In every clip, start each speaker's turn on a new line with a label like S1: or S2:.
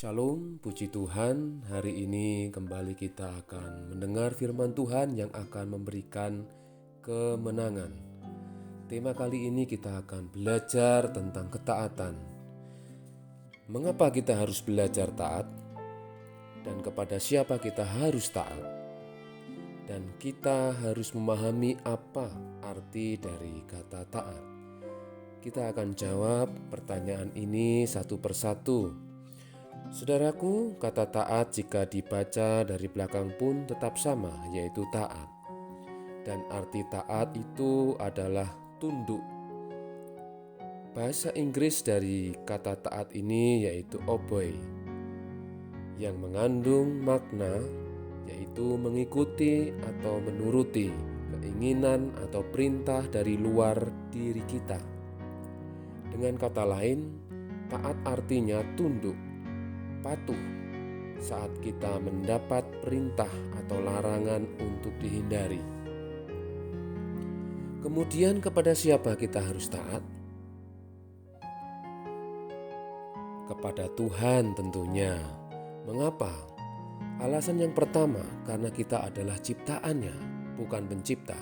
S1: Shalom, puji Tuhan. Hari ini kembali kita akan mendengar firman Tuhan yang akan memberikan kemenangan. Tema kali ini kita akan belajar tentang ketaatan. Mengapa kita harus belajar taat? Dan kepada siapa kita harus taat? Dan kita harus memahami apa arti dari kata taat. Kita akan jawab pertanyaan ini satu persatu. Saudaraku, kata taat jika dibaca dari belakang pun tetap sama, yaitu taat. Dan arti taat itu adalah tunduk. Bahasa Inggris dari kata taat ini yaitu obey, yang mengandung makna yaitu mengikuti atau menuruti keinginan atau perintah dari luar diri kita. Dengan kata lain, taat artinya tunduk, patuh saat kita mendapat perintah atau larangan untuk dihindari. Kemudian kepada siapa kita harus taat? Kepada Tuhan tentunya. Mengapa? Alasan yang pertama, karena kita adalah ciptaannya, bukan pencipta.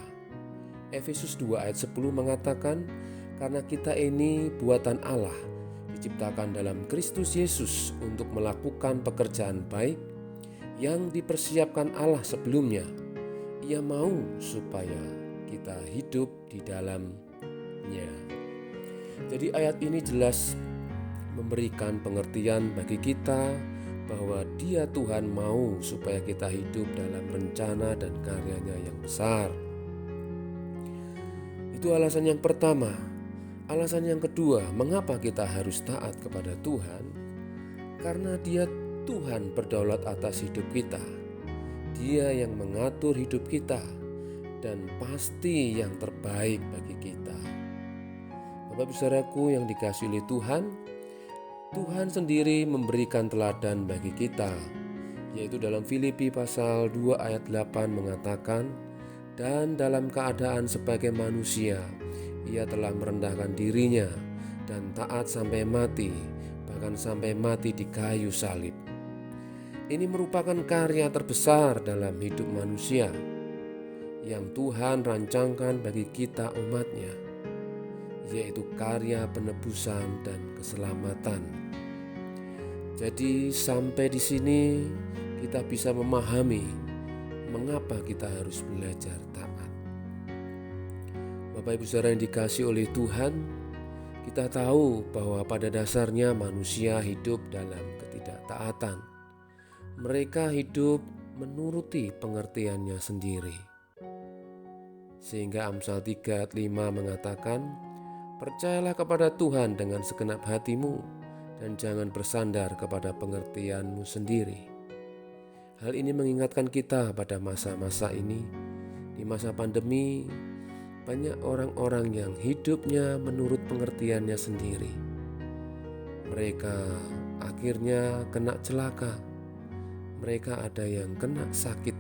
S1: Efesus 2 ayat 10 mengatakan, karena kita ini buatan Allah, diciptakan dalam Kristus Yesus untuk melakukan pekerjaan baik yang dipersiapkan Allah sebelumnya. Ia mau supaya kita hidup di dalamnya. Jadi ayat ini jelas memberikan pengertian bagi kita bahwa Dia Tuhan mau supaya kita hidup dalam rencana dan karyanya yang besar. Itu alasan yang pertama. Alasan yang kedua, mengapa kita harus taat kepada Tuhan? Karena Dia Tuhan berdaulat atas hidup kita. Dia yang mengatur hidup kita dan pasti yang terbaik bagi kita. Bapak saudaraku yang dikasihi oleh Tuhan, Tuhan sendiri memberikan teladan bagi kita, yaitu dalam Filipi pasal 2 ayat 8 mengatakan, dan dalam keadaan sebagai manusia, Ia telah merendahkan dirinya dan taat sampai mati, bahkan sampai mati di kayu salib. Ini merupakan karya terbesar dalam hidup manusia yang Tuhan rancangkan bagi kita umatnya, yaitu karya penebusan dan keselamatan. Jadi sampai di sini kita bisa memahami mengapa kita harus belajar taat. Bapak Ibu saudara yang dikasihi oleh Tuhan, kita tahu bahwa pada dasarnya manusia hidup dalam ketidaktaatan. Mereka hidup menuruti pengertiannya sendiri. Sehingga Amsal 3 ayat 5 mengatakan, percayalah kepada Tuhan dengan segenap hatimu dan jangan bersandar kepada pengertianmu sendiri. Hal ini mengingatkan kita pada masa-masa ini, di masa pandemi, banyak orang-orang yang hidupnya menurut pengertiannya sendiri. Mereka akhirnya kena celaka. Mereka ada yang kena sakit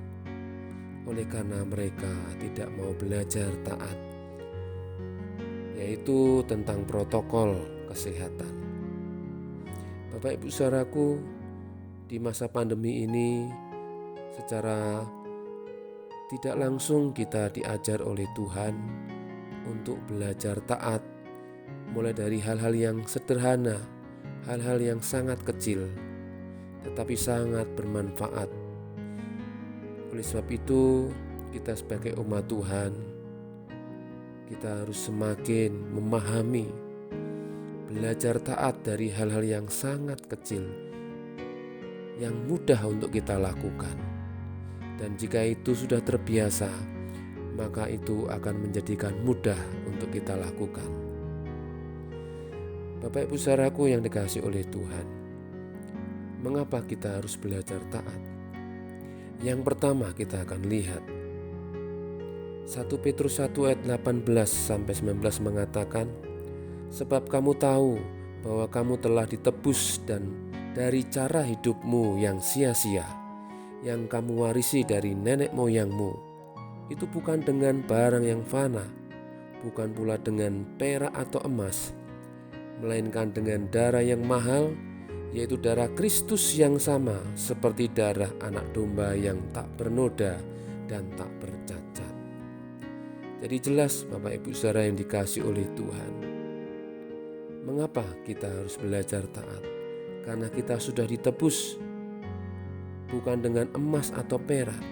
S1: oleh karena mereka tidak mau belajar taat, yaitu tentang protokol kesehatan. Bapak Ibu saudaraku, di masa pandemi ini secara tidak langsung kita diajar oleh Tuhan untuk belajar taat, mulai dari hal-hal yang sederhana, hal-hal yang sangat kecil, tetapi sangat bermanfaat. Oleh sebab itu, kita sebagai umat Tuhan, kita harus semakin memahami, belajar taat dari hal-hal yang sangat kecil, yang mudah untuk kita lakukan. Dan jika itu sudah terbiasa, maka itu akan menjadikan mudah untuk kita lakukan. Bapak Ibu saudaraku yang dikasihi oleh Tuhan, mengapa kita harus belajar taat? Yang pertama kita akan lihat 1 Petrus 1 ayat 18-19 mengatakan, sebab kamu tahu bahwa kamu telah ditebus dan dari cara hidupmu yang sia-sia yang kamu warisi dari nenek moyangmu, itu bukan dengan barang yang fana, bukan pula dengan perak atau emas, melainkan dengan darah yang mahal, yaitu darah Kristus yang sama seperti darah anak domba yang tak bernoda dan tak bercacat. Jadi jelas Bapak Ibu Saudara yang dikasihi oleh Tuhan, mengapa kita harus belajar taat? Karena kita sudah ditebus bukan dengan emas atau perak,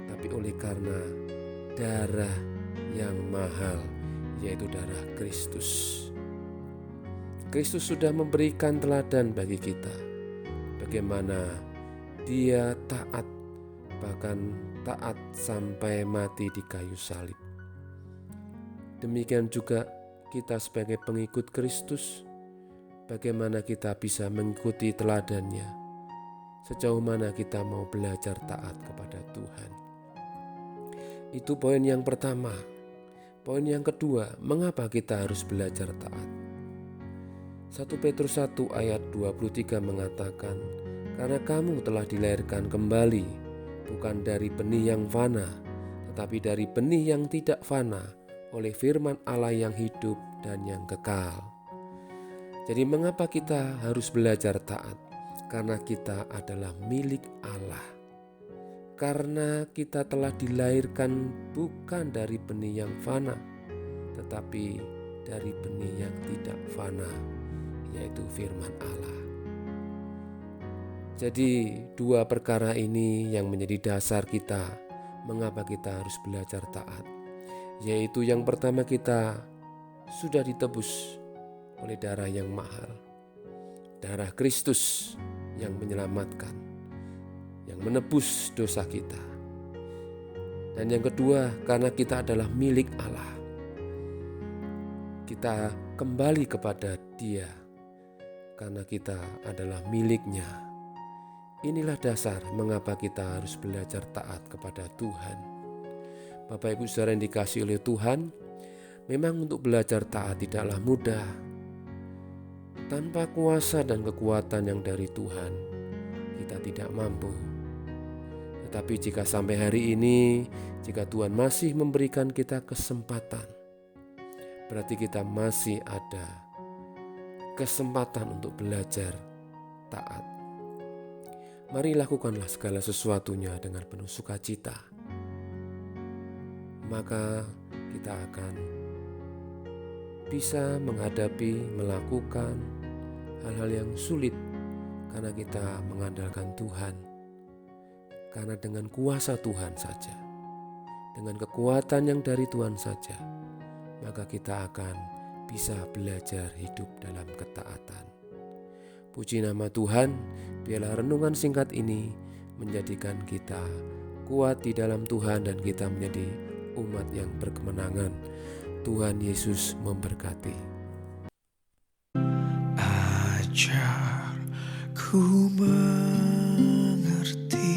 S1: tapi oleh karena darah yang mahal, yaitu darah Kristus. Kristus sudah memberikan teladan bagi kita bagaimana Dia taat, bahkan taat sampai mati di kayu salib. Demikian juga kita sebagai pengikut Kristus, bagaimana kita bisa mengikuti teladannya, sejauh mana kita mau belajar taat kepada Tuhan. Itu poin yang pertama. Poin yang kedua, mengapa kita harus belajar taat? 1 Petrus 1 ayat 23 mengatakan, karena kamu telah dilahirkan kembali, bukan dari benih yang fana, tetapi dari benih yang tidak fana, oleh firman Allah yang hidup dan yang kekal. Jadi mengapa kita harus belajar taat? Karena kita adalah milik Allah. Karena kita telah dilahirkan bukan dari benih yang fana, tetapi dari benih yang tidak fana, yaitu firman Allah. Jadi dua perkara ini yang menjadi dasar kita mengapa kita harus belajar taat. Yaitu yang pertama, kita sudah ditebus oleh darah yang mahal, darah Kristus yang menyelamatkan, yang menebus dosa kita. Dan yang kedua, karena kita adalah milik Allah, kita kembali kepada Dia karena kita adalah miliknya. Inilah dasar mengapa kita harus belajar taat kepada Tuhan. Bapak Ibu Saudara yang dikasihi oleh Tuhan, memang untuk belajar taat tidaklah mudah. Tanpa kuasa dan kekuatan yang dari Tuhan, kita tidak mampu. Tetapi jika sampai hari ini, jika Tuhan masih memberikan kita kesempatan, berarti kita masih ada kesempatan untuk belajar taat. Mari lakukanlah segala sesuatunya dengan penuh sukacita. Maka kita akan bisa melakukan hal-hal yang sulit karena kita mengandalkan Tuhan. Karena dengan kuasa Tuhan saja, dengan kekuatan yang dari Tuhan saja, maka kita akan bisa belajar hidup dalam ketaatan. Puji nama Tuhan, biarlah renungan singkat ini menjadikan kita kuat di dalam Tuhan dan kita menjadi umat yang berkemenangan. Tuhan Yesus memberkati.
S2: Ajar ku mengerti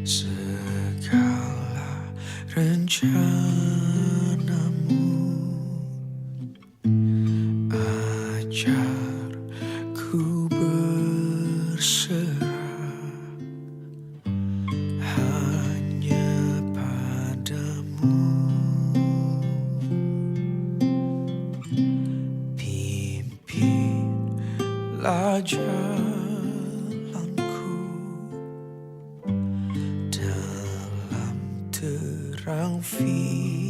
S2: segala rencanamu. Ajar ku berserah jalanku dalam terang firman.